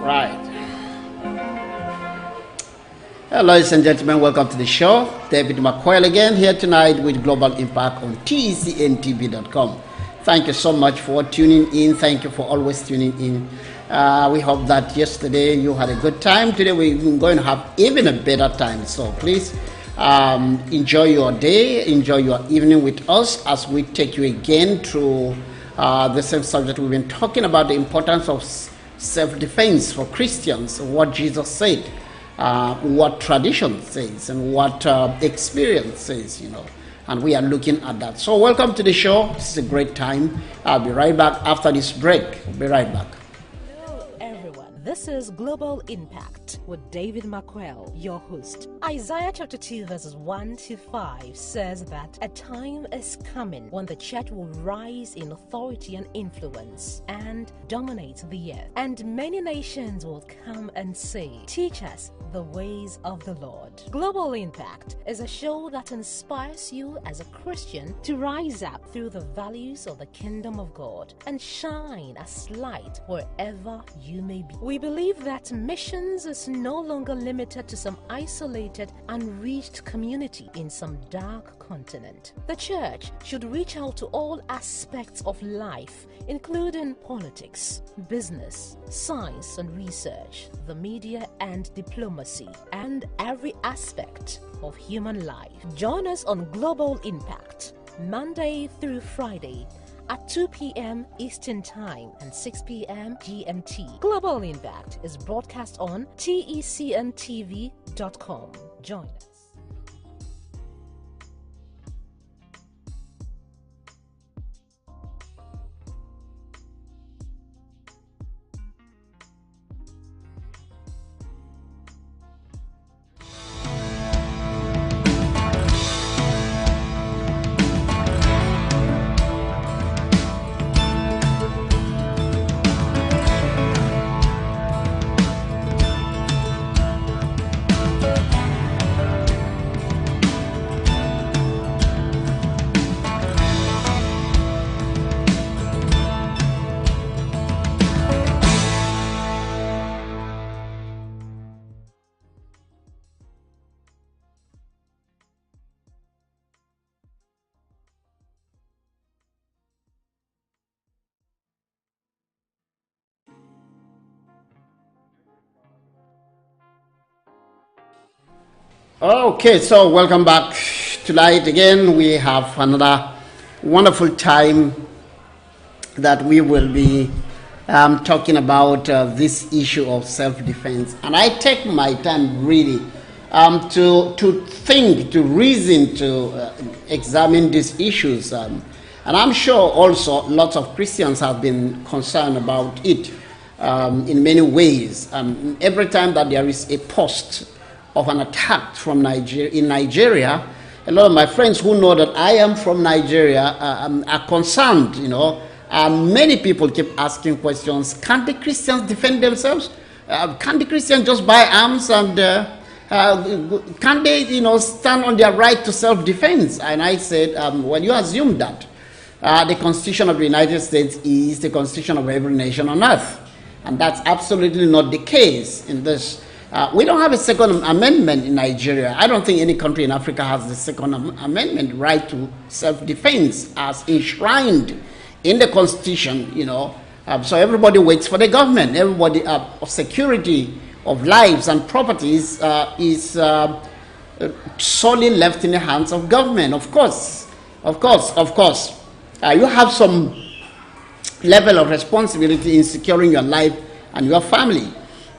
Right. Hello, ladies and gentlemen, welcome to the show. David McQuail again here tonight with Global Impact on TECNTV.com. Thank you so much for tuning in. Thank you for always tuning in. We hope that yesterday you had a good time. Today we're going to have even a better time. So please enjoy your day, enjoy your evening with us as we take you again through the same subject. We've been talking about the importance of self-defense for Christians, what Jesus said. What tradition says and what experience says, and we are looking at that. So welcome to the show. This is a great time. I'll be right back after this break. I'll be right back. Hello, everyone. This is Global Impact with David McQuail, your host. Isaiah chapter 2 verses 1 to 5 says that a time is coming when the church will rise in authority and influence and dominate the earth. And many nations will come and say, "Teach us the ways of the Lord." Global Impact is a show that inspires you as a Christian to rise up through the values of the kingdom of God and shine as light wherever you may be. We believe that missions is no longer limited to some isolated, unreached community in some dark continent. The church should reach out to all aspects of life, including politics, business, science and research, the media and diplomacy, and every aspect of human life. Join us on Global Impact, Monday through Friday at 2 p.m. Eastern Time and 6 p.m. GMT. Global Impact is broadcast on TECNTV.com. Join us. Okay, so welcome back tonight again. We have another wonderful time that we will be talking about this issue of self-defense. And I take my time really to think, to reason, to examine these issues. And I'm sure also lots of Christians have been concerned about it in many ways. Every time that there is a post of an attack from Nigeria, a lot of my friends who know that I am from Nigeria are concerned, and many people keep asking questions. Can't the Christians defend themselves? Can't the Christians just buy arms and can't they, stand on their right to self-defense? And I said, well, you assume that the Constitution of the United States is the Constitution of every nation on earth. And that's absolutely not the case in this. We don't have a Second Amendment in Nigeria. I don't think any country in Africa has the Second Amendment right to self-defense as enshrined in the Constitution, so everybody waits for the government. Everybody, security of lives and properties is solely left in the hands of government. Of course. You have some level of responsibility in securing your life and your family.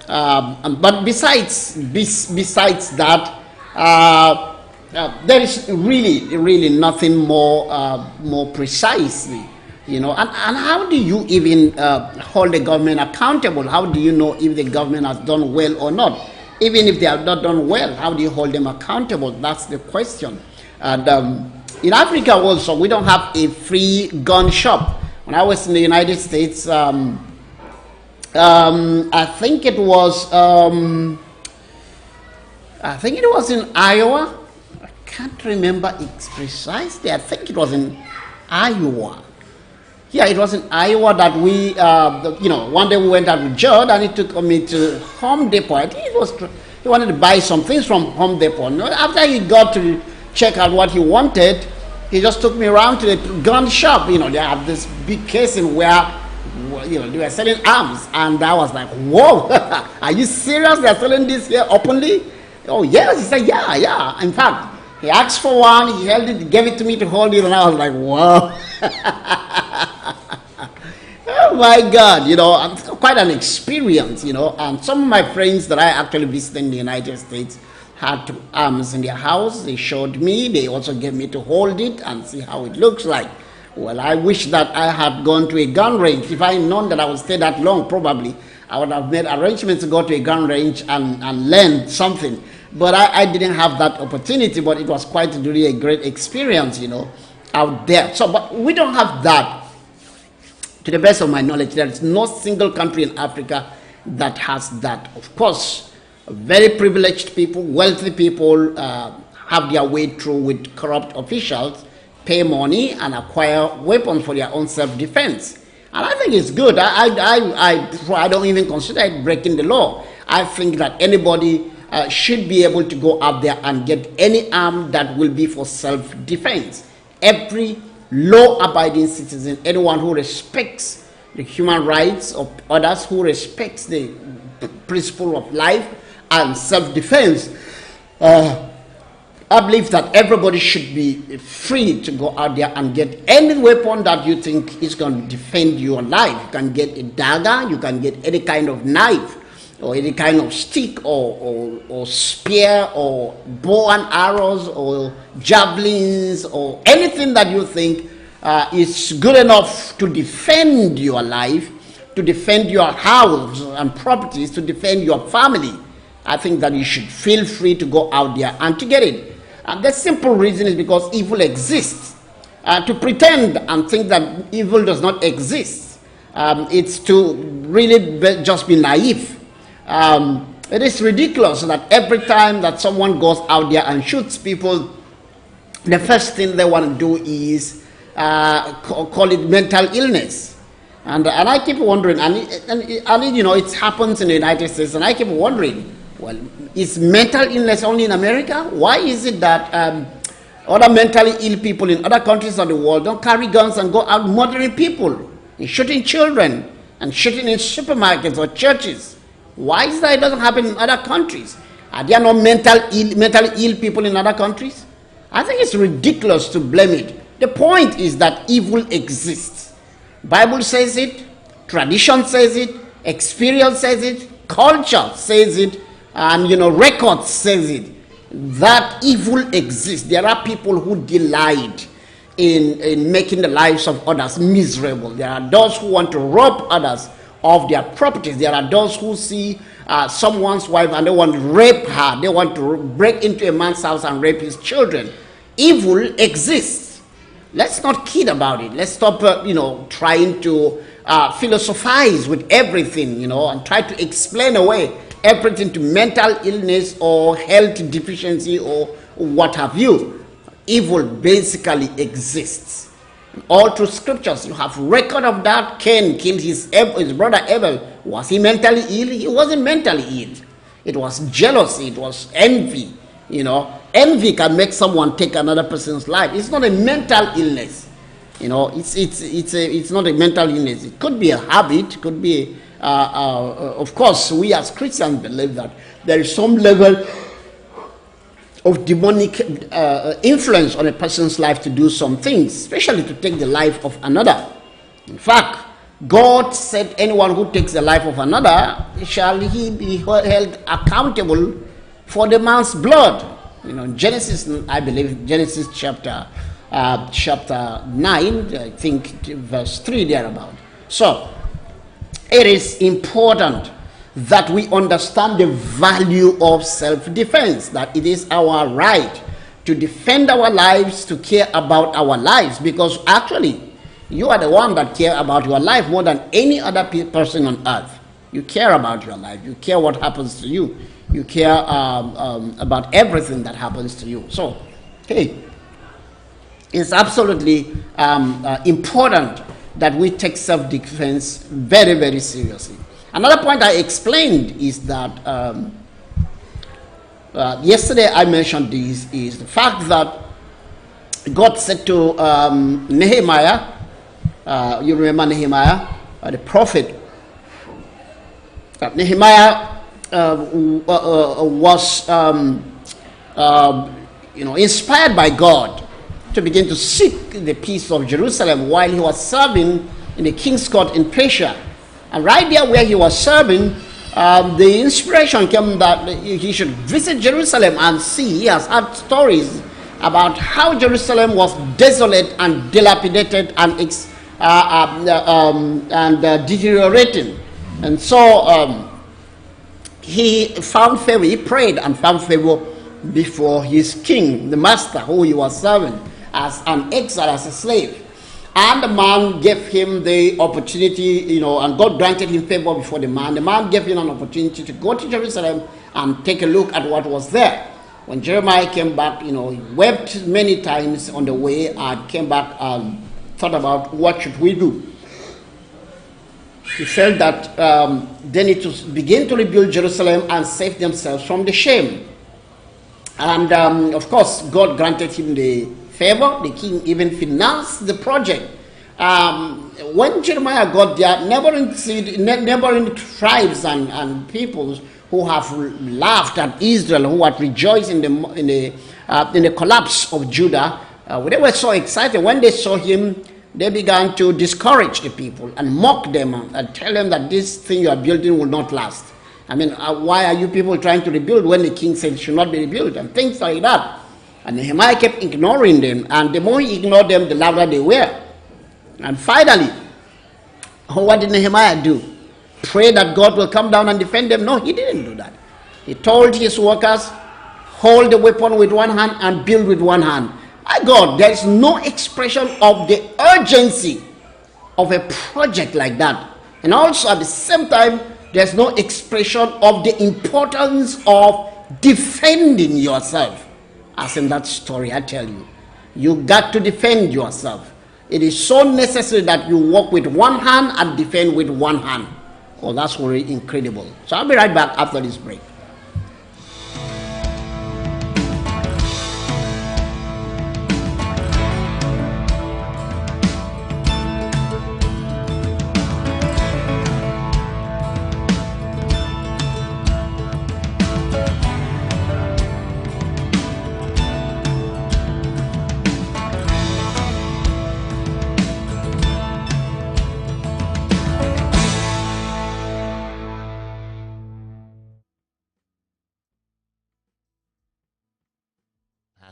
But besides that, there is really nothing more precisely, And how do you even hold the government accountable? How do you know if the government has done well or not? Even if they have not done well, how do you hold them accountable? That's the question. And in Africa also, we don't have a free gun shop. When I was in the United States, I think it was in Iowa. I can't remember it precisely. I think it was in Iowa. Yeah, it was in Iowa that we, one day we went out with Judd and he took me to Home Depot. I think he wanted to buy some things from Home Depot. After he got to check out what he wanted, he just took me around to the gun shop. They have this big casing where, they were selling arms. And I was like, whoa, are you serious? They're selling this here openly? Oh, yes. He said, yeah. In fact, he asked for one, he held it, gave it to me to hold it, and I was like, whoa. Oh my God, quite an experience, and some of my friends that I actually visited in the United States had arms in their house. They showed me, they also gave me to hold it and see how it looks like. Well, I wish that I had gone to a gun range. If I had known that I would stay that long, probably I would have made arrangements to go to a gun range and learn something. But I didn't have that opportunity, but it was quite really a great experience, out there. So, but we don't have that. To the best of my knowledge, there is no single country in Africa that has that. Of course, very privileged people, wealthy people have their way through with corrupt officials, pay money and acquire weapons for their own self-defense. And I think it's good. I don't even consider it breaking the law. I think that anybody should be able to go out there and get any arm that will be for self-defense. Every law-abiding citizen, anyone who respects the human rights of others, who respects the principle of life and self-defense, I believe that everybody should be free to go out there and get any weapon that you think is going to defend your life. You can get a dagger, you can get any kind of knife, or any kind of stick, or spear, or bow and arrows, or javelins, or anything that you think is good enough to defend your life, to defend your house and properties, to defend your family. I think that you should feel free to go out there and to get it. And the simple reason is because evil exists. To pretend and think that evil does not exist, it's to really just be naive. It is ridiculous that every time that someone goes out there and shoots people, the first thing they want to do is call it mental illness. And I keep wondering, and it happens in the United States, and I keep wondering, well, is mental illness only in America? Why is it that other mentally ill people in other countries of the world don't carry guns and go out murdering people, and shooting children, and shooting in supermarkets or churches? Why is that it doesn't happen in other countries? Are there no mentally ill people in other countries? I think it's ridiculous to blame it. The point is that evil exists. Bible says it, tradition says it, experience says it, culture says it, and record says it, that evil exists. There are people who delight in making the lives of others miserable. There are those who want to rob others of their properties. There are those who see someone's wife and they want to rape her. They want to break into a man's house and rape his children. Evil exists. Let's not kid about it. Let's stop, trying to philosophize with everything, and try to explain away everything to mental illness or health deficiency or what have you. Evil basically exists. All through scriptures, you have record of that. Cain killed his brother Abel. Was he mentally ill? He wasn't mentally ill. It was jealousy. It was envy. Envy can make someone take another person's life. It's not a mental illness. It's not a mental illness. It could be a habit. It could be, of course, we as Christians believe that there is some level of demonic influence on a person's life to do some things, especially to take the life of another. In fact, God said anyone who takes the life of another, shall he be held accountable for the man's blood. Genesis, I believe, Genesis chapter 9, I think verse 3 thereabout. So, it is important that we understand the value of self-defense, that it is our right to defend our lives, to care about our lives, because actually, you are the one that care about your life more than any other person on earth. You care about your life. You care what happens to you. You care about everything that happens to you. So, hey, it's absolutely important that we take self-defense very, very seriously. Another point I explained is that yesterday I mentioned this, is the fact that God said to Nehemiah, you remember Nehemiah, the prophet, that Nehemiah was inspired by God to begin to seek the peace of Jerusalem while he was serving in the king's court in Persia. And right there where he was serving, the inspiration came that he should visit Jerusalem and see. He has had stories about how Jerusalem was desolate and dilapidated and deteriorating. And so he found favor, he prayed and found favor before his king, the master who he was serving as an exile, as a slave. And the man gave him the opportunity, and God granted him favor before the man. The man gave him an opportunity to go to Jerusalem and take a look at what was there. When Jeremiah came back, he wept many times on the way and came back and thought about what should we do. He felt that they need to begin to rebuild Jerusalem and save themselves from the shame. And of course, God granted him the favor. The king even financed the project. When Jeremiah got there, neighboring tribes and peoples who have laughed at Israel, who had rejoiced in the collapse of Judah, they were so excited. When they saw him, they began to discourage the people and mock them and tell them that this thing you are building will not last. I mean, why are you people trying to rebuild when the king said it should not be rebuilt, and things like that. And Nehemiah kept ignoring them, and the more he ignored them, the louder they were. And finally, what did Nehemiah do? Pray that God will come down and defend them? No, he didn't do that. He told his workers, hold the weapon with one hand and build with one hand. My God, there is no expression of the urgency of a project like that. And also at the same time, there's no expression of the importance of defending yourself. As in that story, I tell you, you got to defend yourself. It is so necessary that you walk with one hand and defend with one hand. Oh, that's really incredible. So I'll be right back after this break.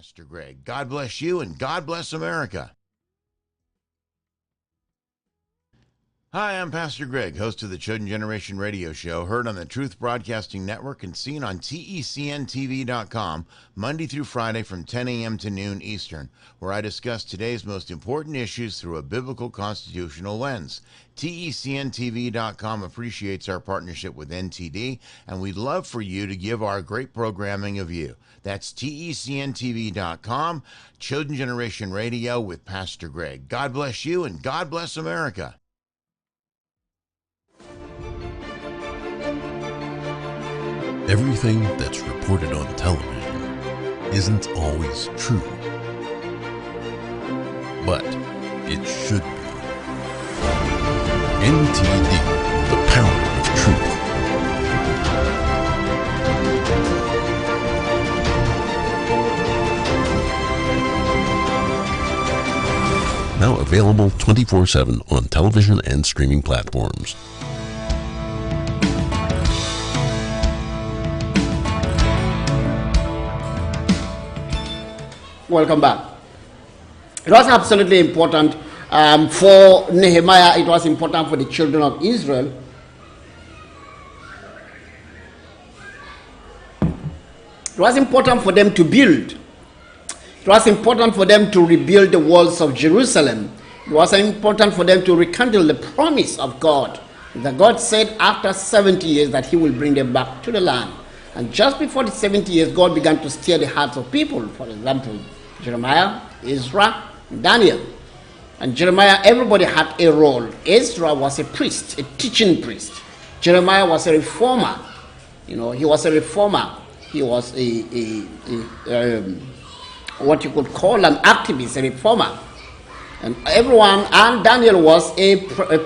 Pastor Greg. God bless you and God bless America. Hi, I'm Pastor Greg, host of the Chosen Generation radio show, heard on the Truth Broadcasting Network and seen on TECNTV.com Monday through Friday from 10 a.m. to noon Eastern, where I discuss today's most important issues through a biblical constitutional lens. TECNTV.com appreciates our partnership with NTD, and we'd love for you to give our great programming a view. That's TECNTV.com, Chosen Generation Radio with Pastor Greg. God bless you and God bless America. Everything that's reported on television isn't always true, but it should be. NTD, the power of truth. Now available 24/7 on television and streaming platforms. Welcome back. It was absolutely important for Nehemiah. It was important for the children of Israel. It was important for them to build. It was important for them to rebuild the walls of Jerusalem. It was important for them to rekindle the promise of God. That God said after 70 years that he will bring them back to the land. And just before the 70 years, God began to stir the hearts of people. For example, Jeremiah, Ezra, and Daniel. And Jeremiah, everybody had a role. Ezra was a priest, a teaching priest. Jeremiah was a reformer. He was a reformer. He was what you could call an activist, a reformer. And Daniel was a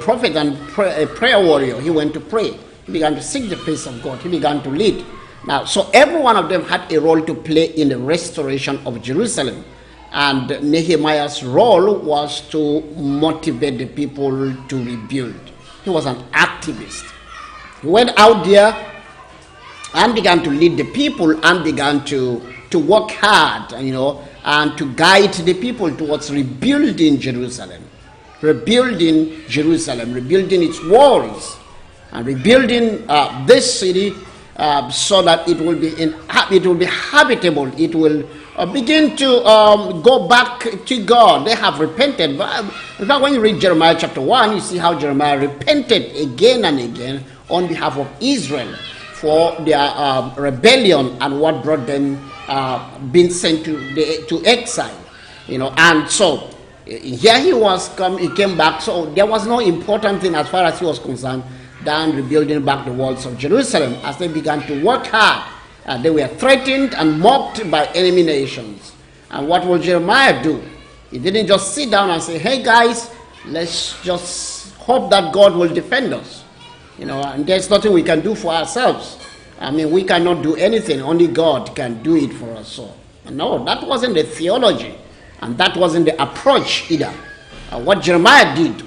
prophet and a prayer warrior. He went to pray. He began to seek the face of God. He began to lead. Now, so every one of them had a role to play in the restoration of Jerusalem. And Nehemiah's role was to motivate the people to rebuild. He was an activist. He went out there and began to lead the people and began to work hard, and to guide the people towards rebuilding Jerusalem. Rebuilding its walls, and rebuilding this city so that it will be habitable. It will begin to go back to God. They have repented. In fact, when you read Jeremiah chapter 1, you see how Jeremiah repented again and again on behalf of Israel for their rebellion and what brought them being sent to exile. And so here he came back. So there was no important thing as far as he was concerned than rebuilding back the walls of Jerusalem. As they began to work hard, they were threatened and mocked by enemy nations. And what will Jeremiah do? He didn't just sit down and say, hey guys, let's just hope that God will defend us. And there's nothing we can do for ourselves. We cannot do anything. Only God can do it for us. So, no, that wasn't the theology. And that wasn't the approach either. What Nehemiah did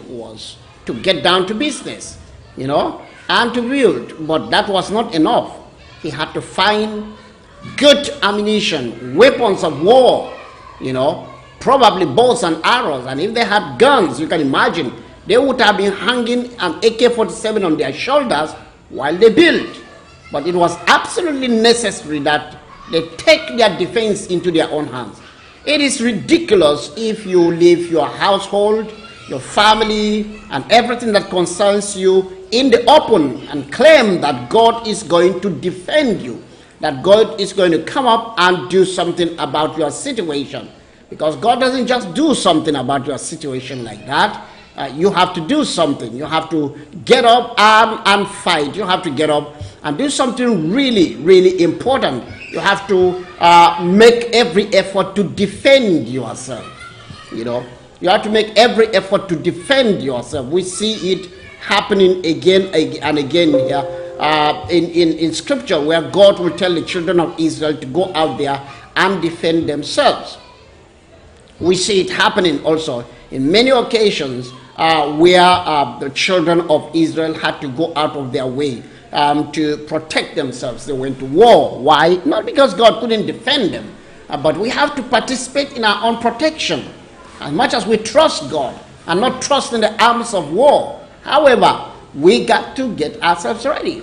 was to get down to business, and to build. But that was not enough. He had to find good ammunition, weapons of war, probably bows and arrows. And if they had guns, you can imagine, they would have been hanging an AK-47 on their shoulders while they built. But it was absolutely necessary that they take their defense into their own hands. It is ridiculous if you leave your household, your family, and everything that concerns you in the open and claim that God is going to defend you, that God is going to come up and do something about your situation. Because God doesn't just do something about your situation like that. You have to do something. You have to get up and fight. You have to get up and do something really, really important. You have to make every effort to defend yourself. You have to make every effort to defend yourself. We see it happening again and again here in Scripture, where God will tell the children of Israel to go out there and defend themselves. We see it happening also in many occasions where the children of Israel had to go out of their way to protect themselves. They went to war. Why? Not because God couldn't defend them, but we have to participate in our own protection as much as we trust God and not trust in the arms of war. However, we got to get ourselves ready.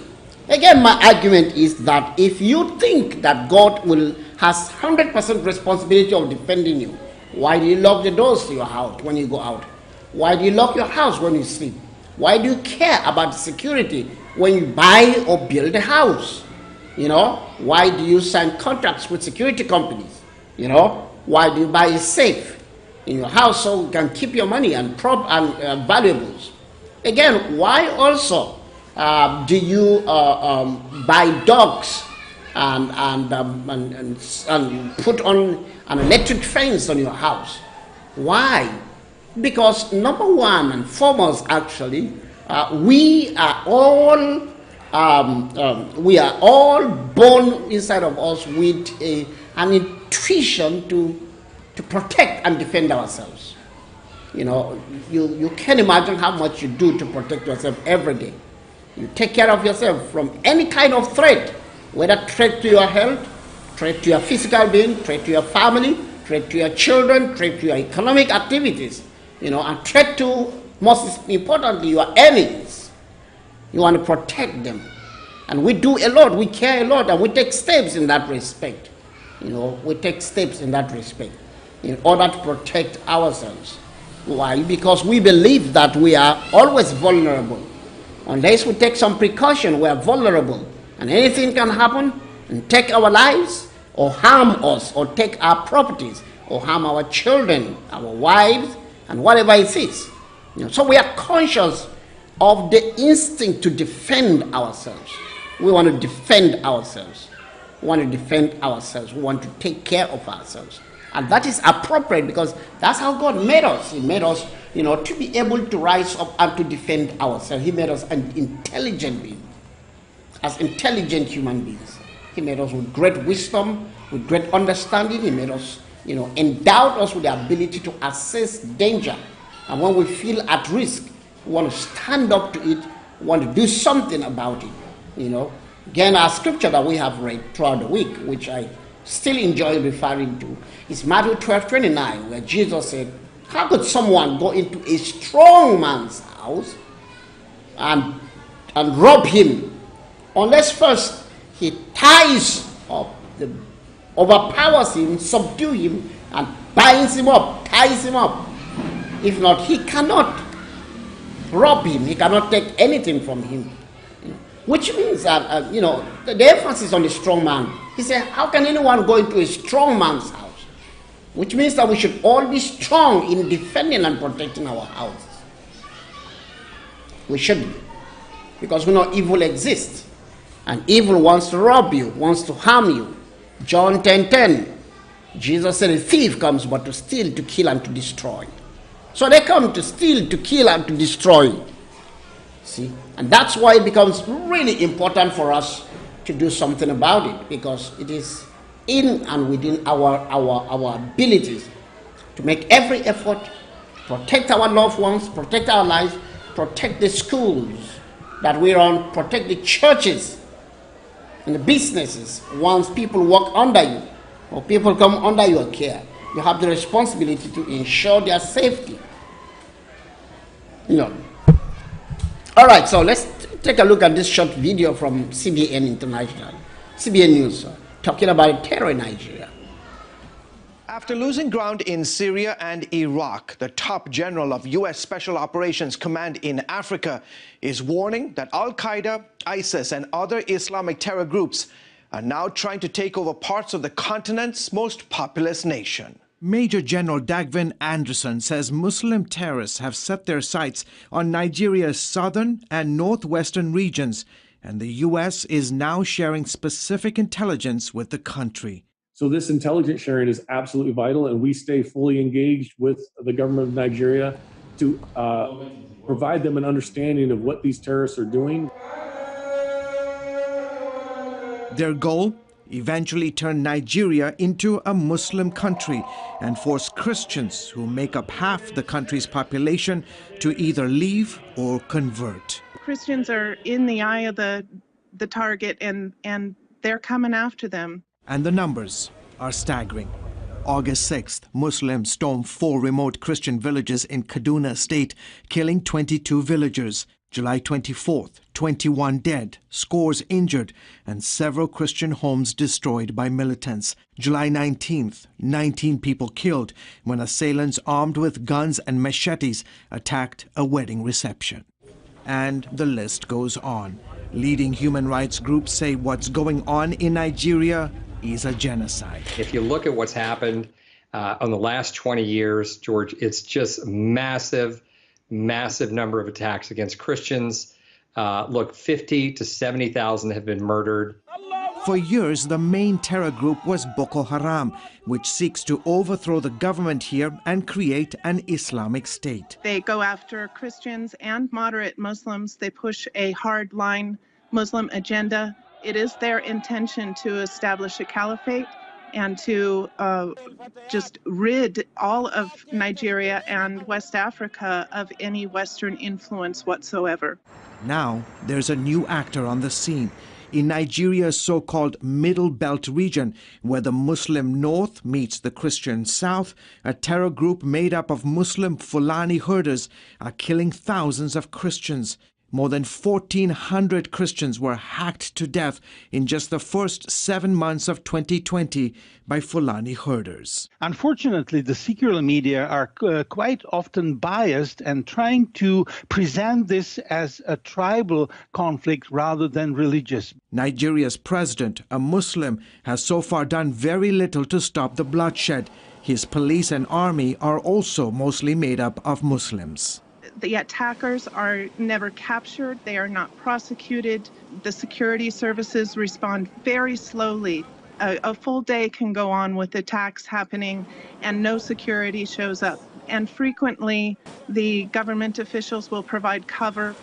Again, my argument is that if you think that God has 100% responsibility of defending you, why do you lock the doors to your house when you go out? Why do you lock your house when you sleep? Why do you care about security when you buy or build a house? Why do you sign contracts with security companies? Why do you buy a safe in your house so you can keep your money and valuables? Again, why also do you buy dogs and put on an electric fence on your house? Why? Because number one and foremost, actually, we are all born inside of us with an intuition to protect and defend ourselves. You can imagine how much you do to protect yourself every day. You take care of yourself from any kind of threat, whether threat to your health, threat to your physical being, threat to your family, threat to your children, threat to your economic activities, and threat to, most importantly, your enemies. You want to protect them. And we do a lot, we care a lot, and we take steps in that respect. We take steps in that respect in order to protect ourselves. Why? Because we believe that we are always vulnerable. Unless we take some precaution, we are vulnerable. And anything can happen and take our lives or harm us or take our properties or harm our children, our wives, and whatever it is. So we are conscious of the instinct to defend ourselves. We want to defend ourselves. We want to defend ourselves. We want to take care of ourselves. And that is appropriate because that's how God made us. He made us, to be able to rise up and to defend ourselves. He made us an intelligent being, as intelligent human beings. He made us with great wisdom, with great understanding. He made us, endowed us with the ability to assess danger. And when we feel at risk, we want to stand up to it. We want to do something about it. Again, our scripture that we have read throughout the week, which I still enjoy referring to, is Matthew 12:29, where Jesus said, how could someone go into a strong man's house and rob him unless first he ties up, overpowers him, subdues him, and binds him up, ties him up? If not, he cannot rob him. He cannot take anything from him. Which means that, the emphasis on the strong man. He said, how can anyone go into a strong man's house? Which means that we should all be strong in defending and protecting our houses. We should be. Because we know evil exists. And evil wants to rob you, wants to harm you. John 10:10. Jesus said, a thief comes but to steal, to kill, and to destroy. So they come to steal, to kill, and to destroy. See? And that's why it becomes really important for us to do something about it, because it is in and within our abilities to make every effort, protect our loved ones, protect our lives, protect the schools that we run, protect the churches and the businesses. Once people work under you or people come under your care, you have the responsibility to ensure their safety. All right, so let's take a look at this short video from CBN International, CBN News, talking about terror in Nigeria. After losing ground in Syria and Iraq, the top general of U.S. Special Operations Command in Africa is warning that Al-Qaeda, ISIS, and other Islamic terror groups are now trying to take over parts of the continent's most populous nation. Major General Dagvin Anderson says Muslim terrorists have set their sights on Nigeria's southern and northwestern regions, and the U.S. is now sharing specific intelligence with the country. So this intelligence sharing is absolutely vital, and we stay fully engaged with the government of Nigeria to provide them an understanding of what these terrorists are doing. Their goal? Eventually turn Nigeria into a Muslim country and force Christians, who make up half the country's population, to either leave or convert. Christians are in the eye of the target, and they're coming after them. And the numbers are staggering. August 6th, Muslims stormed 4 remote Christian villages in Kaduna State, killing 22 villagers. July 24th, 21 dead, scores injured, and several Christian homes destroyed by militants. July 19th, 19 people killed when assailants armed with guns and machetes attacked a wedding reception. And the list goes on. Leading human rights groups say what's going on in Nigeria is a genocide. If you look at what's happened on the last 20 years, George, it's just massive number of attacks against Christians. Look, 50 to 70,000 have been murdered. For years, the main terror group was Boko Haram, which seeks to overthrow the government here and create an Islamic state. They go after Christians and moderate Muslims. They push a hard-line Muslim agenda. It is their intention to establish a caliphate and to just rid all of Nigeria and West Africa of any Western influence whatsoever. Now, there's a new actor on the scene. In Nigeria's so-called Middle Belt region, where the Muslim North meets the Christian South, a terror group made up of Muslim Fulani herders are killing thousands of Christians. More than 1,400 Christians were hacked to death in just the first 7 months of 2020 by Fulani herders. Unfortunately, the secular media are quite often biased and trying to present this as a tribal conflict rather than religious. Nigeria's president, a Muslim, has so far done very little to stop the bloodshed. His police and army are also mostly made up of Muslims. The attackers are never captured. They are not prosecuted. The security services respond very slowly. A full day can go on with attacks happening and no security shows up. And frequently, the government officials will provide cover.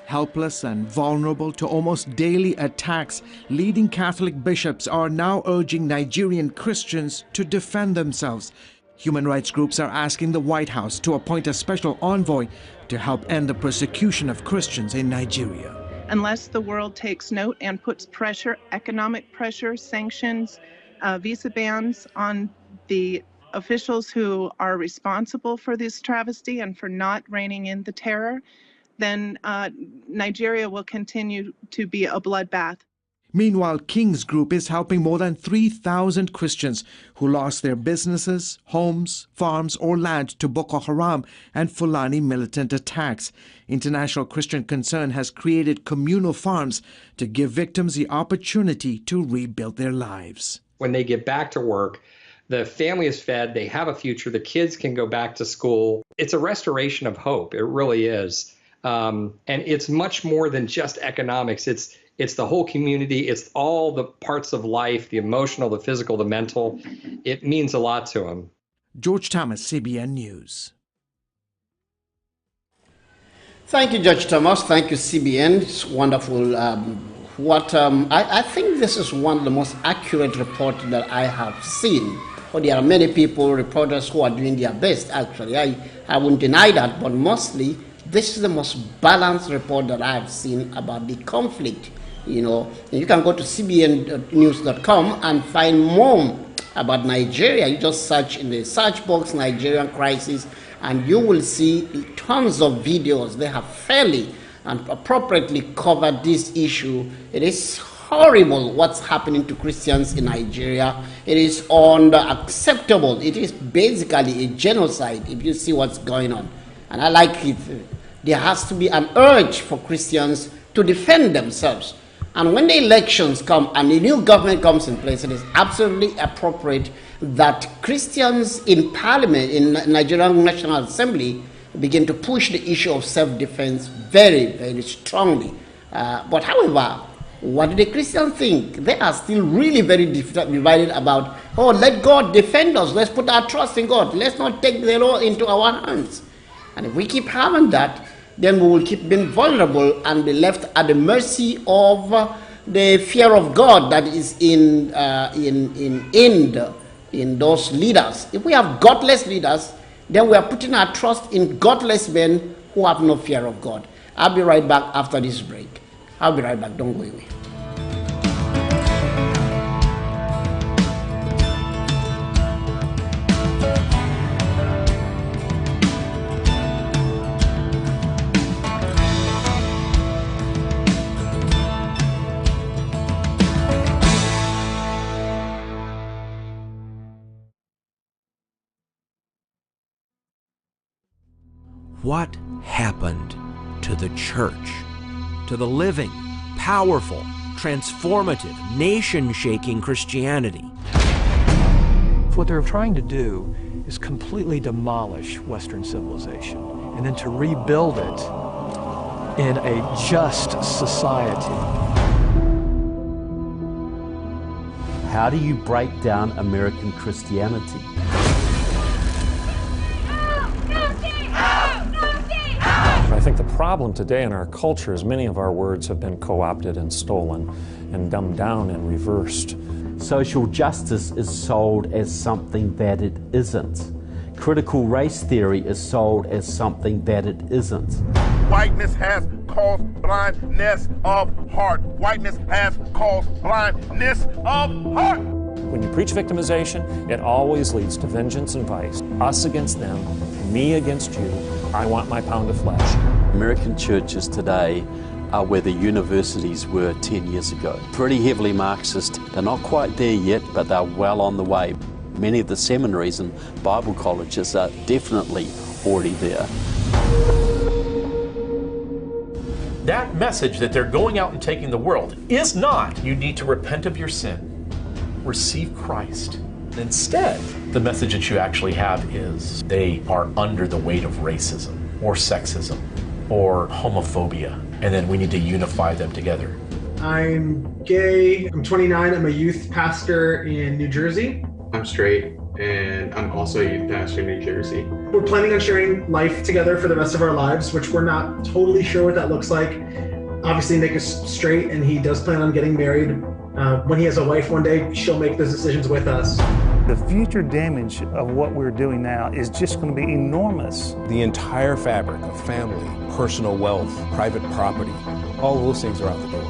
Helpless and vulnerable to almost daily attacks, leading Catholic bishops are now urging Nigerian Christians to defend themselves. Human rights groups are asking the White House to appoint a special envoy to help end the persecution of Christians in Nigeria. Unless the world takes note and puts pressure, economic pressure, sanctions, visa bans on the officials who are responsible for this travesty and for not reining in the terror, then Nigeria will continue to be a bloodbath. Meanwhile, King's Group is helping more than 3,000 Christians who lost their businesses, homes, farms, or land to Boko Haram and Fulani militant attacks. International Christian Concern has created communal farms to give victims the opportunity to rebuild their lives. When they get back to work, the family is fed, they have a future, the kids can go back to school. It's a restoration of hope. It really is. And it's much more than just economics. It's the whole community. It's all the parts of life, the emotional, the physical, the mental. It means a lot to them. George Thomas, CBN News. Thank you, Judge Thomas. Thank you, CBN. It's wonderful. I think this is one of the most accurate reports that I have seen. But there are many people, reporters, who are doing their best, actually. I wouldn't deny that, but mostly this is the most balanced report that I have seen about the conflict. You know, you can go to cbnnews.com and find more about Nigeria. You just search in the search box Nigerian crisis and you will see tons of videos. They have fairly and appropriately covered this issue. It is horrible what's happening to Christians in Nigeria. It is unacceptable. It is basically a genocide if you see what's going on. And I like it. There has to be an urge for Christians to defend themselves. And when the elections come and the new government comes in place, it is absolutely appropriate that Christians in Parliament, in Nigerian National Assembly, begin to push the issue of self-defense very, very strongly. But however, what do the Christians think? They are still really very divided about, oh, let God defend us. Let's put our trust in God. Let's not take the law into our hands. And if we keep having that, then we will keep being vulnerable and be left at the mercy of the fear of God that is in those leaders. If we have godless leaders, then we are putting our trust in godless men who have no fear of God. I'll be right back after this break. I'll be right back. Don't go away. What happened to the church? To the living, powerful, transformative, nation-shaking Christianity? What they're trying to do is completely demolish Western civilization and then to rebuild it in a just society. How do you break down American Christianity? I think the problem today in our culture is many of our words have been co-opted and stolen and dumbed down and reversed. Social justice is sold as something that it isn't. Critical race theory is sold as something that it isn't. Whiteness has caused blindness of heart. Whiteness has caused blindness of heart. When you preach victimization, it always leads to vengeance and vice. Us against them, me against you. I want my pound of flesh. American churches today are where the universities were 10 years ago. Pretty heavily Marxist. They're not quite there yet, but they're well on the way. Many of the seminaries and Bible colleges are definitely already there. That message that they're going out and taking the world is not, you need to repent of your sin, receive Christ, Instead, the message that you actually have is they are under the weight of racism or sexism or homophobia, and then we need to unify them together. I'm gay, I'm 29, I'm a youth pastor in New Jersey. I'm straight, and I'm also a youth pastor in New Jersey. We're planning on sharing life together for the rest of our lives, which we're not totally sure what that looks like. Obviously, Nick is straight, and he does plan on getting married. When he has a wife one day, she'll make those decisions with us. The future damage of what we're doing now is just going to be enormous. The entire fabric of family, personal wealth, private property, all those things are out the door.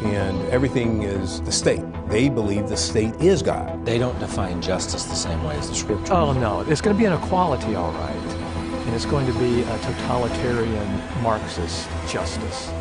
And everything is the state. They believe the state is God. They don't define justice the same way as the scripture. Oh, no. It's going to be an equality, all right. And it's going to be a totalitarian Marxist justice.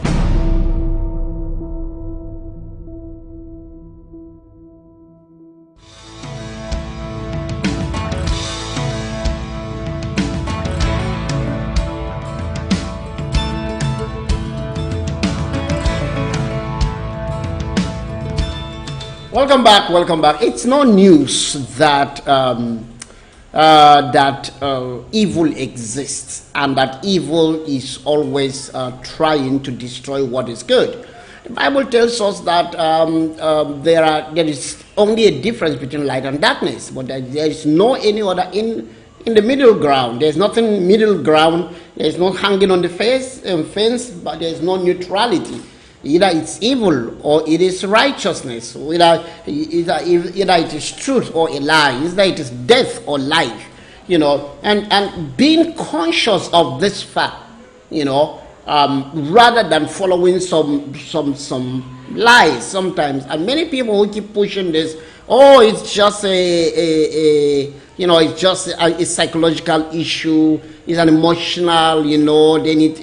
Welcome back. Welcome back. It's no news that evil exists and that evil is always trying to destroy what is good. The Bible tells us that there is only a difference between light and darkness, but there is no any other in the middle ground. There's nothing middle ground. There's no hanging on the fence, but there's no neutrality. Either it's evil or it is righteousness. Either it is truth or a lie. Either it is death or life. You know, and being conscious of this fact, you know, rather than following some lies sometimes. And many people who keep pushing this, oh, it's just it's just a psychological issue. It's an emotional, you know, they need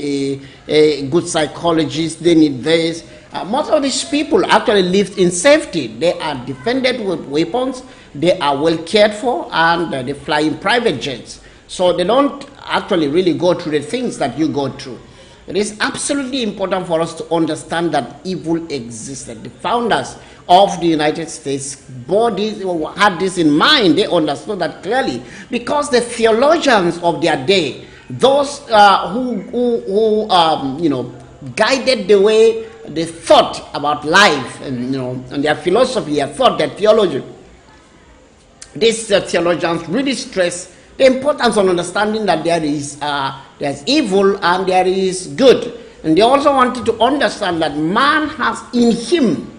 a good psychologist, they need this. Most of these people actually live in safety. They are defended with weapons, they are well cared for, and they fly in private jets. So they don't actually really go through the things that you go through. It is absolutely important for us to understand that evil existed. The founders of the United States had this in mind. They understood that clearly because the theologians of their day, those who guided the way they thought about life and and their philosophy, their thought, their theology, these theologians really stress the importance of understanding that there's evil and there is good. And they also wanted to understand that man has in him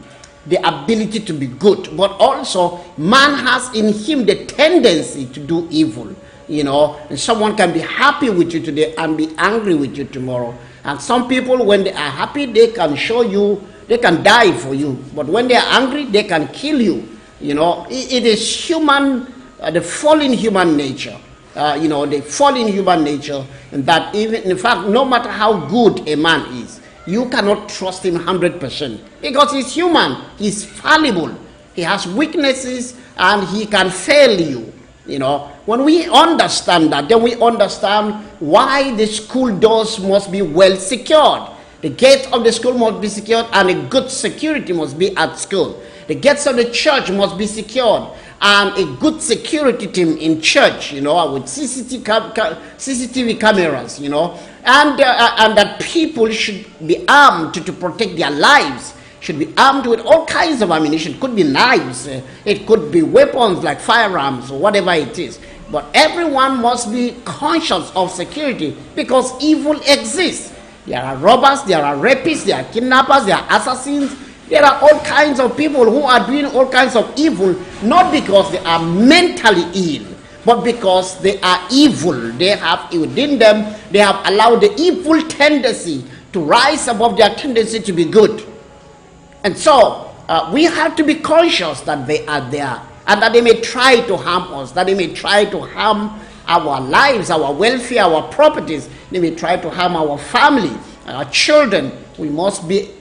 the ability to be good, but also man has in him the tendency to do evil. You know, and someone can be happy with you today and be angry with you tomorrow. And some people, when they are happy, they can show you, they can die for you. But when they are angry, they can kill you. You know, it is human, the fallen human nature. The fallen human nature, and that even, in fact, no matter how good a man is, you cannot trust him 100% because he's human, he's fallible, he has weaknesses, and he can fail you. You know, when we understand that, then we understand why the school doors must be well secured. The gates of the school must be secured, and a good security must be at school. The gates of the church must be secured, and a good security team in church, with CCTV cameras, and that people should be armed to protect their lives, should be armed with all kinds of ammunition. It could be knives, it could be weapons like firearms or whatever it is. But everyone must be conscious of security because evil exists. There are robbers, there are rapists, there are kidnappers, there are assassins. There are all kinds of people who are doing all kinds of evil, not because they are mentally ill, but because they are evil. They have within them, they have allowed the evil tendency to rise above their tendency to be good. And so we have to be conscious that they are there and that they may try to harm us, that they may try to harm our lives, our welfare, our properties. They may try to harm our family, our children. We must be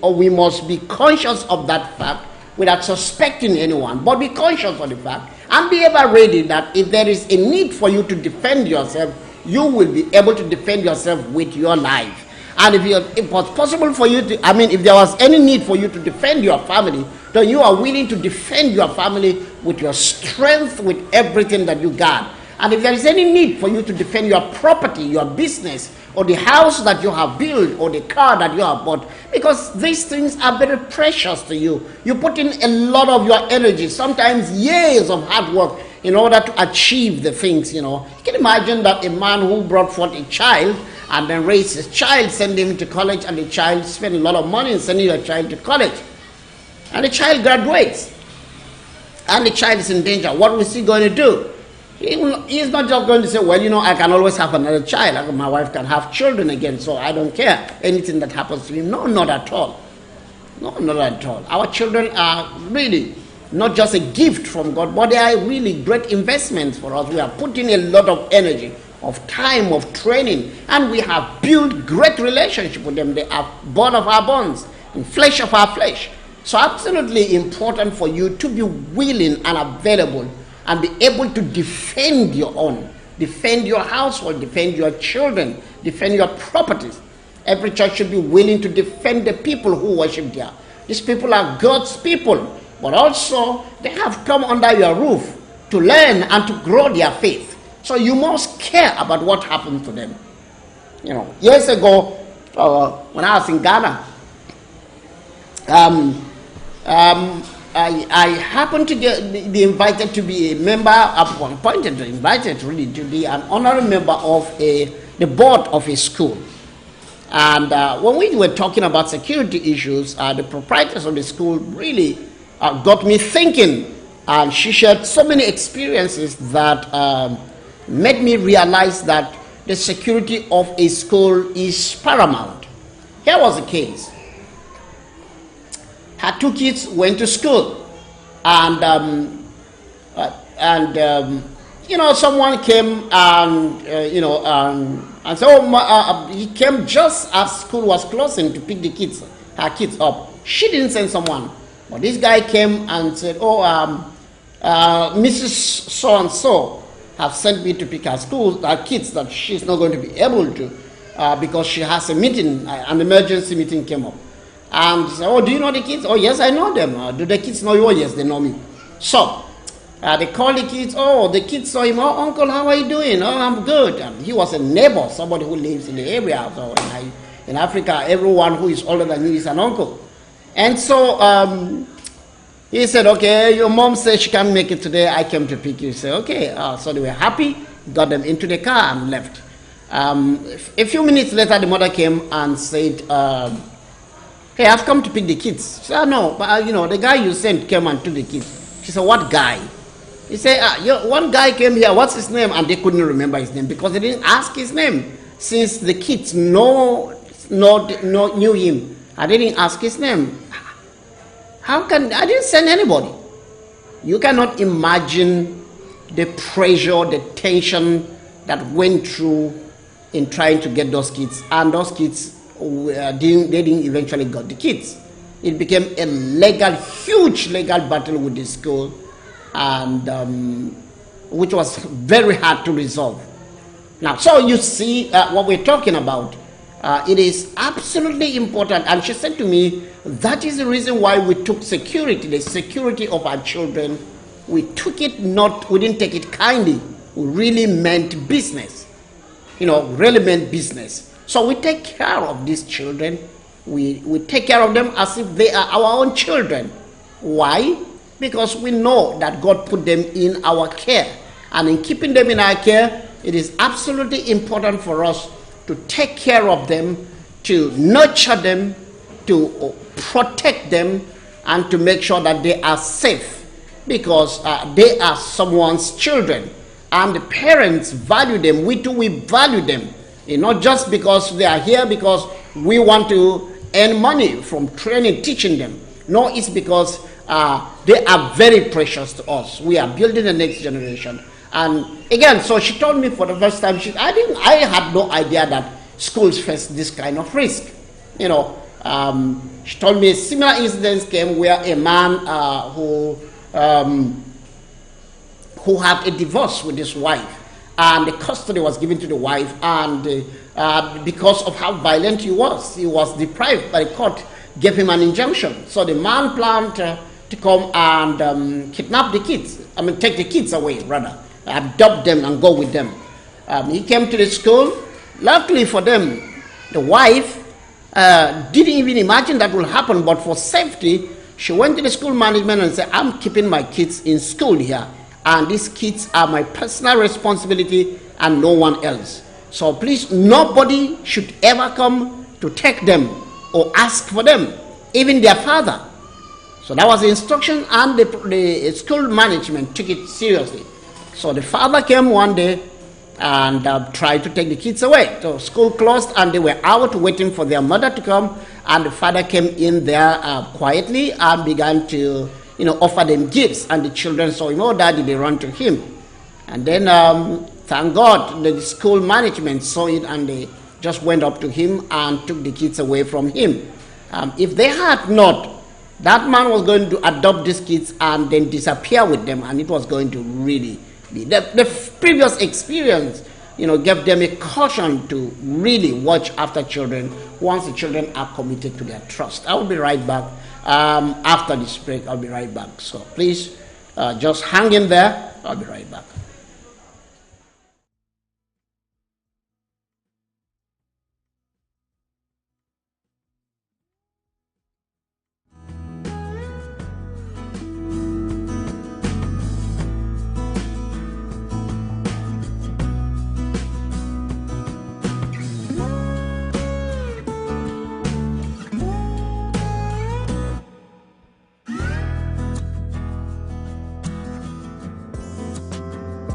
conscious of that fact without suspecting anyone, but be conscious of the fact and be ever ready that if there is a need for you to defend yourself, you will be able to defend yourself with your life. And if it was possible for you to, if there was any need for you to defend your family, then you are willing to defend your family with your strength, with everything that you got. And if there is any need for you to defend your property, your business, or the house that you have built, or the car that you have bought, because these things are very precious to you. You put in a lot of your energy, sometimes years of hard work, in order to achieve the things, you know. You can imagine that a man who brought forth a child and then raised his child, send him to college, and the child spent a lot of money in sending your child to college. And the child graduates, and the child is in danger. What is he going to do? He's not just going to say, well, you know, I can always have another child. My wife can have children again, so I don't care anything that happens to him. No, not at all. No, not at all. Our children are really not just a gift from God, but they are really great investments for us. We are putting a lot of energy, of time, of training, and we have built great relationship with them. They are bone of our bones and flesh of our flesh. So absolutely important for you to be willing and available and be able to defend your own, defend your household, defend your children, defend your properties. Every church should be willing to defend the people who worship there. These people are God's people, but also they have come under your roof to learn and to grow their faith. So you must care about what happened to them. You know, years ago, when I was in Ghana, I happened to be invited to be a member, invited really to be an honorary member of the board of a school. And when we were talking about security issues, the proprietors of the school really got me thinking. And she shared so many experiences that made me realize that the security of a school is paramount. Here was the case. Her two kids went to school, and you know, someone came and and so he came just as school was closing to pick her kids up. She didn't send someone, but this guy came and said, Mrs. So and so have sent me to pick her kids that she's not going to be able to because she has a meeting, an emergency meeting came up. And he said, oh, do you know the kids? Oh, yes, I know them. Do the kids know you? Oh, yes, they know me. So they call the kids. Oh, the kids saw him. Oh, uncle, how are you doing? Oh, I'm good. And he was a neighbor, somebody who lives in the area. So in Africa, everyone who is older than you is an uncle. And so he said, okay, your mom said she can't make it today. I came to pick you. He said, okay. So they were happy, got them into the car and left. A few minutes later, the mother came and said, hey, I've come to pick the kids. She said, no, but the guy you sent came and took the kids. She said, what guy? He said, one guy came here, what's his name? And they couldn't remember his name because they didn't ask his name. Since the kids knew him, I didn't ask his name. I didn't send anybody. You cannot imagine the pressure, the tension that went through in trying to get those kids. And those kids, they didn't eventually got the kids. It became a huge legal battle with the school, and which was very hard to resolve. Now, so you see what we're talking about. It is absolutely important. And she said to me, that is the reason why we took security, the security of our children. We didn't take it kindly. We really meant business. Really meant business. So we take care of these children. We take care of them as if they are our own children. Why? Because we know that God put them in our care. And in keeping them in our care, it is absolutely important for us to take care of them, to nurture them, to protect them, and to make sure that they are safe, because they are someone's children. And the parents value them. We too, we value them. Not just because they are here because we want to earn money from training, teaching them. No, it's because they are very precious to us. We are building the next generation. And again, so she told me for the first time, I had no idea that schools face this kind of risk. She told me a similar incident came where a man who had a divorce with his wife, and the custody was given to the wife, and because of how violent he was deprived by the court, gave him an injunction. So the man planned to to come and kidnap the kids. Take the kids away, rather. Adopt them and go with them. He came to the school. Luckily for them, the wife didn't even imagine that will happen, but for safety, she went to the school management and said, I'm keeping my kids in school here, and these kids are my personal responsibility and no one else. So please, nobody should ever come to take them or ask for them, even their father. So that was the instruction, and the school management took it seriously. So the father came one day and tried to take the kids away. So school closed and they were out waiting for their mother to come, and the father came in there quietly and began to offer them gifts, and the children saw him. Oh, daddy, they run to him. And then thank God the school management saw it, and they just went up to him and took the kids away from him. If they had not, that man was going to adopt these kids and then disappear with them, and it was going to really be. The previous experience, gave them a caution to really watch after children once the children are committed to their trust. I will be right back. After this break, I'll be right back. So please just hang in there. I'll be right back.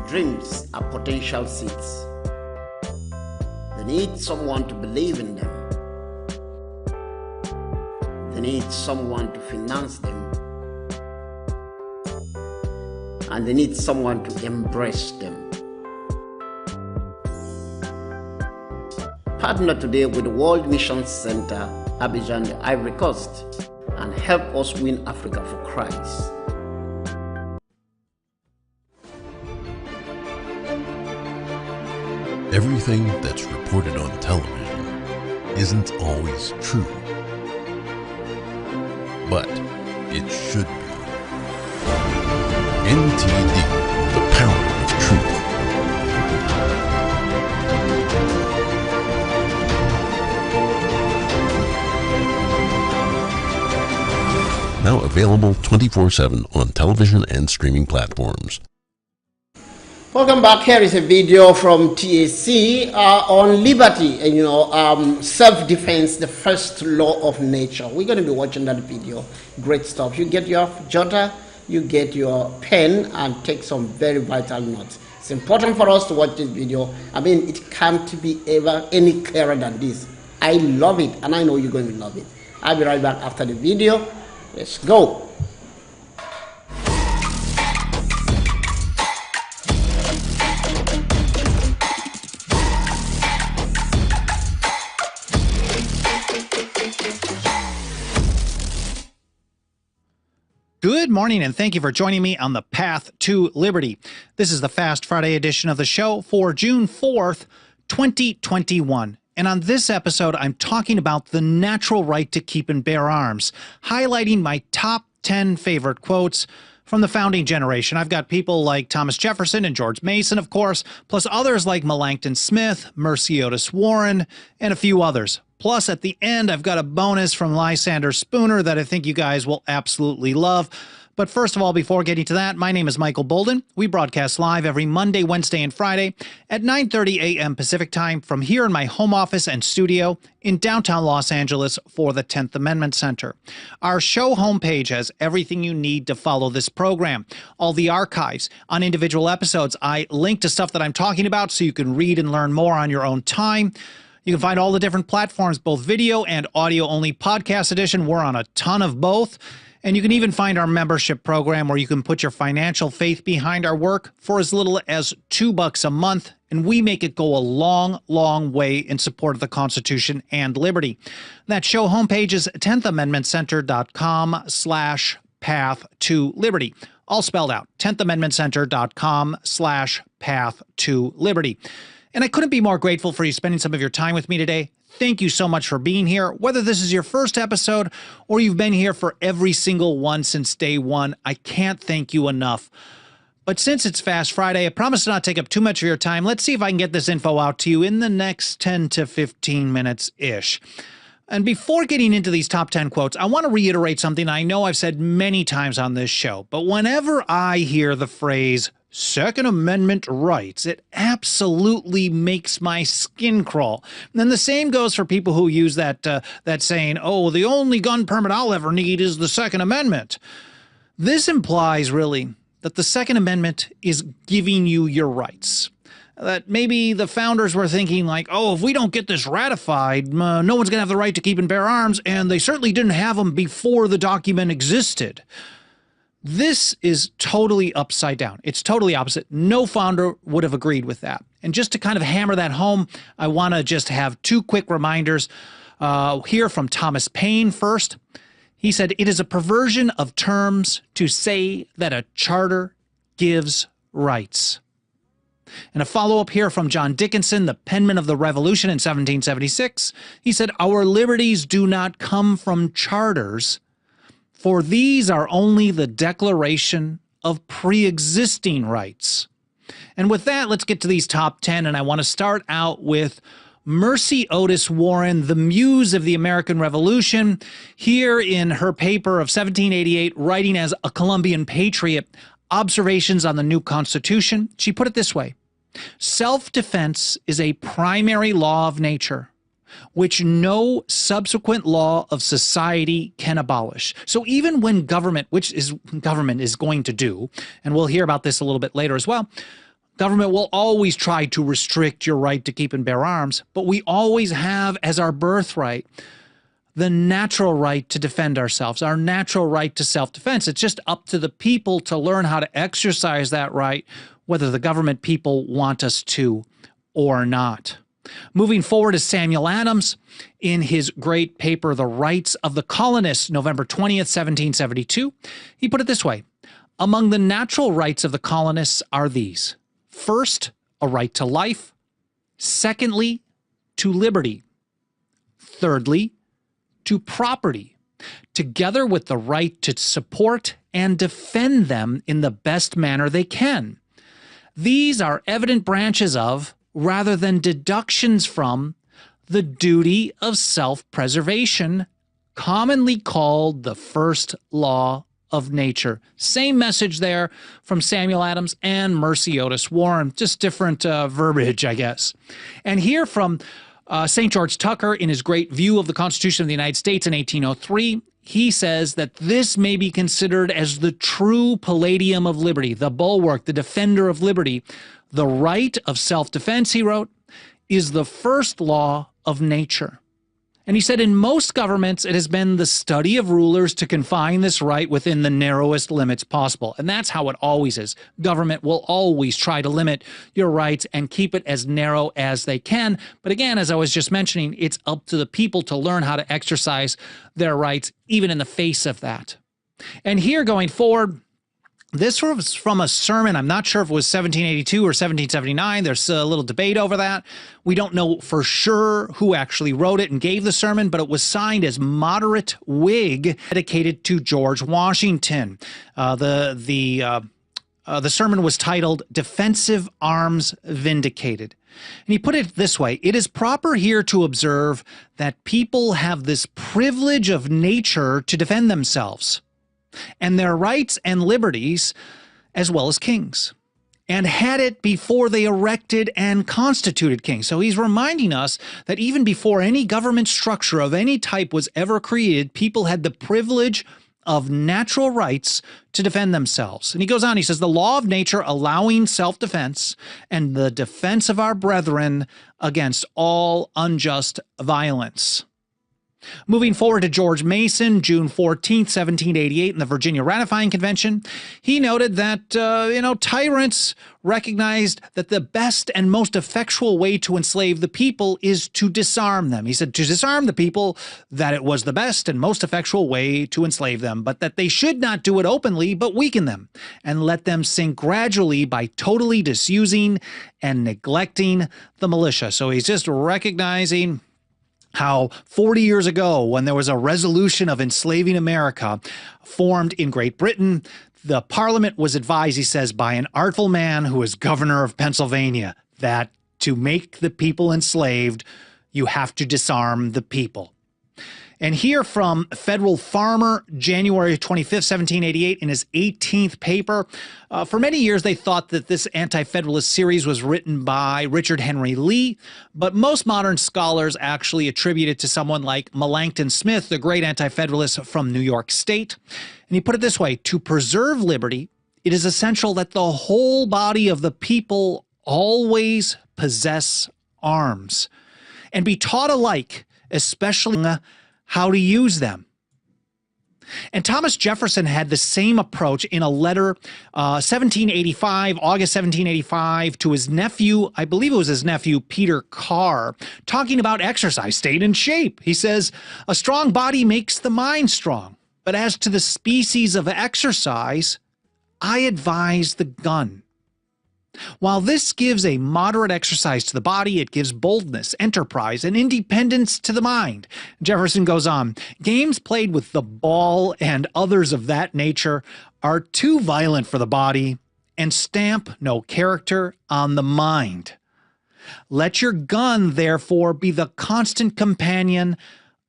Dreams are potential seeds. They need someone to believe in them. They need someone to finance them. And they need someone to embrace them. Partner today with the World Mission Center, Abidjan, the Ivory Coast, and help us win Africa for Christ. Everything that's reported on television isn't always true, but it should be. NTD, the power of truth. Now available 24/7 on television and streaming platforms. Welcome back. Here is a video from TAC on liberty and self-defense, the first law of nature. We're going to be watching that video. Great stuff. You get your jotter, you get your pen, and take some very vital notes. It's important for us to watch this video. It can't be ever any clearer than this. I love it, and I know you're going to love it. I'll be right back after the video. Let's go. Good morning, and thank you for joining me on the Path to Liberty. This is the Fast Friday edition of the show for June 4th, 2021. And on this episode, I'm talking about the natural right to keep and bear arms, highlighting my top 10 favorite quotes from the founding generation. I've got people like Thomas Jefferson and George Mason, of course, plus others like Melancton Smith, Mercy Otis Warren, and a few others. Plus, at the end, I've got a bonus from Lysander Spooner that I think you guys will absolutely love. But first of all, before getting to that, my name is Michael Bolden. We broadcast live every Monday, Wednesday, and Friday at 9:30 a.m. Pacific Time from here in my home office and studio in downtown Los Angeles for the 10th Amendment Center. Our show homepage has everything you need to follow this program. All the archives on individual episodes. I link to stuff that I'm talking about so you can read and learn more on your own time. You can find all the different platforms, both video and audio-only podcast edition. We're on a ton of both. And you can even find our membership program where you can put your financial faith behind our work for as little as $2 a month. And we make it go a long, long way in support of the Constitution and liberty. That show homepage is 10thamendmentcenter.com/path to liberty. All spelled out, 10thamendmentcenter.com/path to liberty. And I couldn't be more grateful for you spending some of your time with me today. Thank you so much for being here. Whether this is your first episode or you've been here for every single one since day one, I can't thank you enough. But since it's Fast Friday, I promise to not take up too much of your time. Let's see if I can get this info out to you in the next 10 to 15 minutes-ish. And before getting into these top 10 quotes, I want to reiterate something I know I've said many times on this show, but whenever I hear the phrase Second Amendment rights, it absolutely makes my skin crawl. And the same goes for people who use that saying, oh, the only gun permit I'll ever need is the Second Amendment. This implies, really, that the Second Amendment is giving you your rights. That maybe the founders were thinking like, oh, if we don't get this ratified, no one's going to have the right to keep and bear arms, and they certainly didn't have them before the document existed. This is totally upside down. It's totally opposite. No founder would have agreed with that. And just to kind of hammer that home, I want to just have two quick reminders here from Thomas Paine first. He said, it is a perversion of terms to say that a charter gives rights. And a follow-up here from John Dickinson, the penman of the Revolution in 1776. He said, our liberties do not come from charters, for these are only the declaration of pre-existing rights. And with that, let's get to these top 10, and I want to start out with Mercy Otis Warren, the muse of the American Revolution, here in her paper of 1788, writing as a Columbian patriot, Observations on the New Constitution. She put it this way: self-defense is a primary law of nature, which no subsequent law of society can abolish. So even when government is going to do, and we'll hear about this a little bit later as well, government will always try to restrict your right to keep and bear arms, but we always have as our birthright the natural right to defend ourselves, our natural right to self-defense. It's just up to the people to learn how to exercise that right, whether the government people want us to or not. Moving forward is Samuel Adams in his great paper, The Rights of the Colonists, November 20th, 1772. He put it this way: among the natural rights of the colonists are these. First, a right to life. Secondly, to liberty. Thirdly, to property, together with the right to support and defend them in the best manner they can. These are evident branches of, rather than deductions from, the duty of self-preservation, commonly called the first law of nature. Same message there from Samuel Adams and Mercy Otis Warren, just different verbiage, I guess. And here from St. George Tucker in his great view of the Constitution of the United States in 1803, he says that this may be considered as the true palladium of liberty, the bulwark, the defender of liberty. The right of self-defense, he wrote, is the first law of nature. And he said in most governments, it has been the study of rulers to confine this right within the narrowest limits possible. And that's how it always is. Government will always try to limit your rights and keep it as narrow as they can. But again, as I was just mentioning, it's up to the people to learn how to exercise their rights, even in the face of that. And here going forward, this was from a sermon. I'm not sure if it was 1782 or 1779. There's a little debate over that. We don't know for sure who actually wrote it and gave the sermon, but it was signed as Moderate Whig, dedicated to George Washington. The sermon was titled Defensive Arms Vindicated. And he put it this way: it is proper here to observe that people have this privilege of nature to defend themselves and their rights and liberties, as well as kings, and had it before they erected and constituted kings. So he's reminding us that even before any government structure of any type was ever created, people had the privilege of natural rights to defend themselves. And he goes on, he says, the law of nature allowing self-defense and the defense of our brethren against all unjust violence. Moving forward to George Mason, June 14th, 1788, in the Virginia Ratifying Convention, he noted that, tyrants recognized that the best and most effectual way to enslave the people is to disarm them. He said to disarm the people, that it was the best and most effectual way to enslave them, but that they should not do it openly, but weaken them and let them sink gradually by totally disusing and neglecting the militia. So he's just recognizing how 40 years ago, when there was a resolution of enslaving America formed in Great Britain, the Parliament was advised, he says, by an artful man who was governor of Pennsylvania, that to make the people enslaved, you have to disarm the people. And here from Federal Farmer, January 25th, 1788, in his 18th paper, for many years they thought that this Anti-Federalist series was written by Richard Henry Lee, but most modern scholars actually attribute it to someone like Melancton Smith, the great Anti-Federalist from New York State. And he put it this way: to preserve liberty, it is essential that the whole body of the people always possess arms and be taught alike, especially how to use them. And Thomas Jefferson had the same approach in a letter, August 1785, to his nephew, I believe it was his nephew, Peter Carr, talking about exercise, staying in shape. He says, a strong body makes the mind strong, but as to the species of exercise, I advise the gun. While this gives a moderate exercise to the body, it gives boldness, enterprise, and independence to the mind. Jefferson goes on, games played with the ball and others of that nature are too violent for the body and stamp no character on the mind. Let your gun, therefore, be the constant companion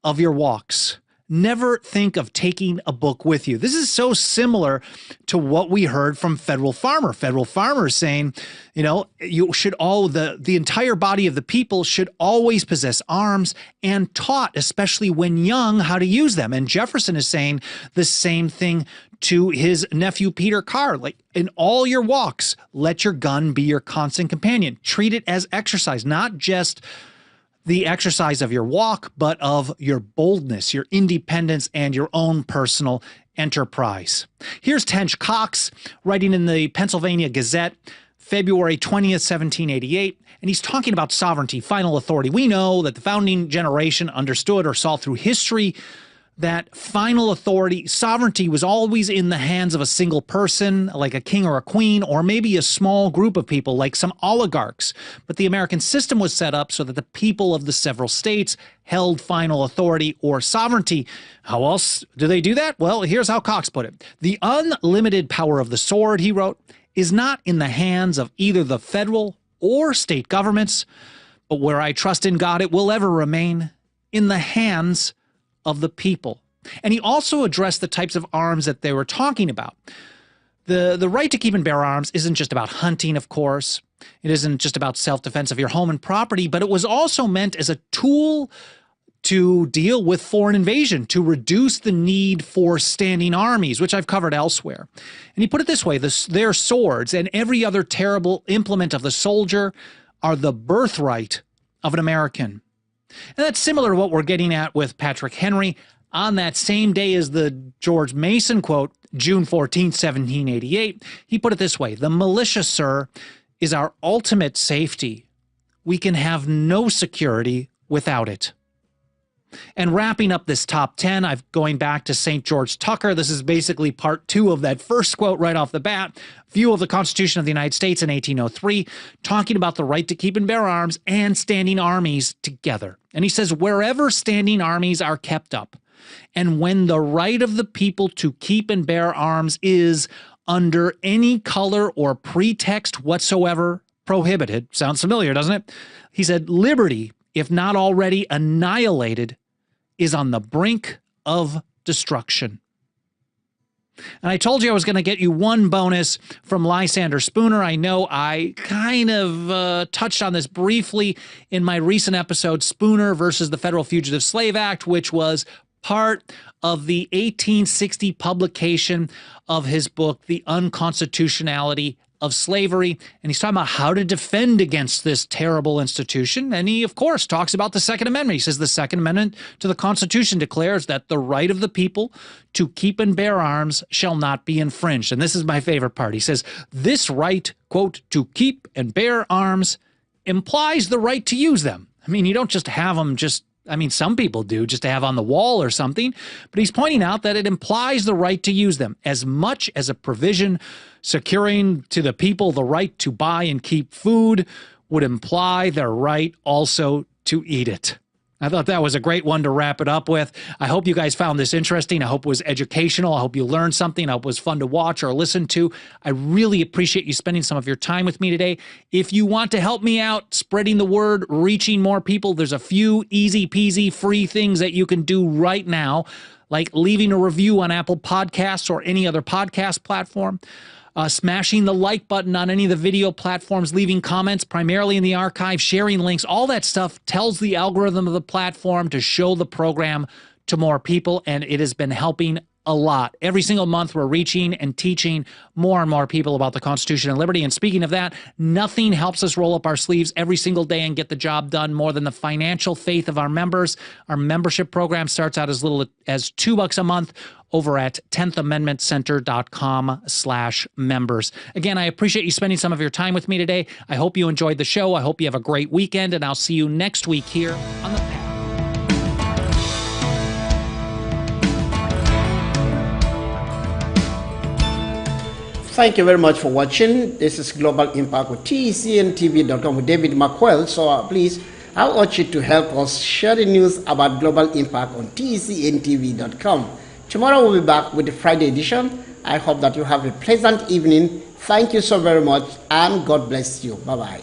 of your walks. Never think of taking a book with you. This is so similar to what we heard from Federal Farmer. Federal Farmer is saying, you should the entire body of the people should always possess arms and taught, especially when young, how to use them. And Jefferson is saying the same thing to his nephew, Peter Carr. Like, in all your walks, let your gun be your constant companion. Treat it as exercise, not just the exercise of your walk, but of your boldness, your independence, and your own personal enterprise. Here's Tench Coxe writing in the Pennsylvania Gazette, February 20th, 1788, and he's talking about sovereignty, final authority. We know that the founding generation understood or saw through history that final authority, sovereignty, was always in the hands of a single person, like a king or a queen, or maybe a small group of people, like some oligarchs. But the American system was set up so that the people of the several states held final authority or sovereignty. How else do they do that? Well, here's how Coxe put it. The unlimited power of the sword, he wrote, is not in the hands of either the federal or state governments, but where I trust in God, it will ever remain in the hands of the people. And he also addressed the types of arms that they were talking about. The right to keep and bear arms isn't just about hunting, of course. It isn't just about self-defense of your home and property, but it was also meant as a tool to deal with foreign invasion, to reduce the need for standing armies, which I've covered elsewhere. And he put it this way, their swords and every other terrible implement of the soldier are the birthright of an American. And that's similar to what we're getting at with Patrick Henry. On that same day as the George Mason quote, June 14, 1788, he put it this way, the militia, sir, is our ultimate safety. We can have no security without it. And wrapping up this top 10, I'm going back to St. George Tucker. This is basically part 2 of that first quote right off the bat. View of the Constitution of the United States in 1803, talking about the right to keep and bear arms and standing armies together. And he says, wherever standing armies are kept up, and when the right of the people to keep and bear arms is, under any color or pretext whatsoever, prohibited. Sounds familiar, doesn't it? He said, liberty, if not already annihilated, is on the brink of destruction. And I told you I was going to get you one bonus from Lysander Spooner. I know I kind of touched on this briefly in my recent episode, Spooner versus the Federal Fugitive Slave Act, which was part of the 1860 publication of his book, The Unconstitutionality of slavery, and he's talking about how to defend against this terrible institution. And he, of course, talks about the Second Amendment. He says the Second Amendment to the Constitution declares that the right of the people to keep and bear arms shall not be infringed. And this is my favorite part. He says, this right, quote, to keep and bear arms implies the right to use them. I mean, you don't just have them some people do just to have on the wall or something, but he's pointing out that it implies the right to use them as much as a provision securing to the people the right to buy and keep food would imply their right also to eat it. I thought that was a great one to wrap it up with. I hope you guys found this interesting. I hope it was educational. I hope you learned something. I hope it was fun to watch or listen to. I really appreciate you spending some of your time with me today. If you want to help me out spreading the word, reaching more people, there's a few easy peasy free things that you can do right now, like leaving a review on Apple Podcasts or any other podcast platform. Smashing the like button on any of the video platforms, leaving comments primarily in the archive, sharing links, all that stuff tells the algorithm of the platform to show the program to more people, and it has been helping a lot. Every single month, we're reaching and teaching more and more people about the Constitution and liberty. And speaking of that, nothing helps us roll up our sleeves every single day and get the job done more than the financial faith of our members. Our membership program starts out as little as $2 a month over at 10thamendmentcenter.com/members. Again, I appreciate you spending some of your time with me today. I hope you enjoyed the show. I hope you have a great weekend, and I'll see you next week here on The Path. Thank you very much for watching. This is Global Impact with TECNTV.com with David McQuell. So please, I urge you to help us share the news about Global Impact on TECNTV.com. Tomorrow we'll be back with the Friday edition. I hope that you have a pleasant evening. Thank you so very much, and God bless you. Bye-bye.